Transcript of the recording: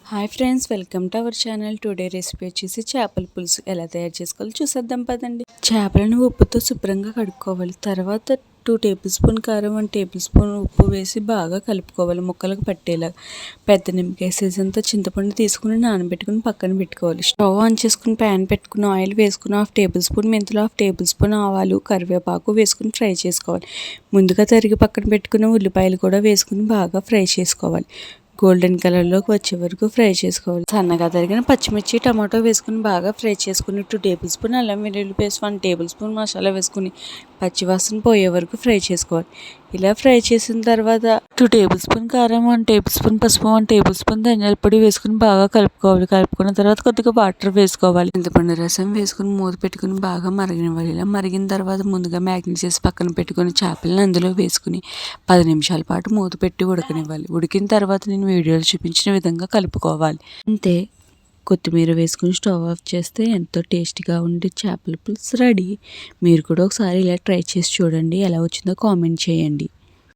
Hi friends, welcome to our channel. Today recipe వచ్చేసి చేపల పులుసు ఎలా తయారు చేసుకోవాలో చూసేద్దాం పదండి. చేపలను ఉప్పుతో శుభ్రంగా కడుక్కోవాలి. తర్వాత 2 టేబుల్ స్పూన్ కారం, 1 టేబుల్ స్పూన్ ఉప్పు వేసి బాగా కలుపుకోవాలి ముక్కలకు పట్టేలా. పెద్ద నిమ్మకాయ సైజంతా చింతపండు తీసుకుని నానబెట్టుకుని పక్కన పెట్టుకోవాలి. స్టవ్ ఆన్ చేసుకుని ప్యాన్ పెట్టుకుని ఆయిల్ వేసుకుని 1/2 టేబుల్ స్పూన్ మెంతులు, 1/2 టేబుల్ స్పూన్ ఆవాలు, కరివేపాకు వేసుకుని ఫ్రై చేసుకోవాలి. ముందుగా తరిగి పక్కన పెట్టుకున్న ఉల్లిపాయలు కూడా వేసుకుని బాగా ఫ్రై చేసుకోవాలి. గోల్డెన్ కలర్లోకి వచ్చే వరకు ఫ్రై చేసుకోవాలి. సన్నగా తరిగిన పచ్చిమిర్చి, టమాటో వేసుకుని బాగా ఫ్రై చేసుకుని 2 టేబుల్ స్పూన్ అల్లం వెల్లుల్లి పేస్ట్, 1 టేబుల్ స్పూన్ మసాలా వేసుకుని పచ్చివాసన పోయే వరకు ఫ్రై చేసుకోవాలి. ఇలా ఫ్రై చేసిన తర్వాత 2 టేబుల్ స్పూన్ కారం, 1 టేబుల్ స్పూన్ పసుపు, 1 టేబుల్ స్పూన్ ధనియాల పొడి వేసుకుని బాగా కలుపుకోవాలి. కలుపుకున్న తర్వాత కొద్దిగా వాటర్ వేసుకోవాలి. చింతపండు రసం వేసుకుని మూత పెట్టుకుని బాగా మరగనివ్వాలి. ఇలా మరిగిన తర్వాత ముందుగా మ్యాగ్నేట్ చేసి పక్కన పెట్టుకుని చేపలను అందులో వేసుకుని 10 నిమిషాల పాటు మూత పెట్టి ఉడకనివ్వాలి. ఉడికిన తర్వాత నేను వీడియోలో చూపించిన విధంగా కలుపుకోవాలి. అంతే, కొత్తిమీర వేసుకుని స్టవ్ ఆఫ్ చేస్తే ఎంతో టేస్టీగా ఉండే చేపల పులుసు రెడీ. మీరు కూడా ఒకసారి ఇలా ట్రై చేసి చూడండి. ఎలా వచ్చిందో కామెంట్ చేయండి.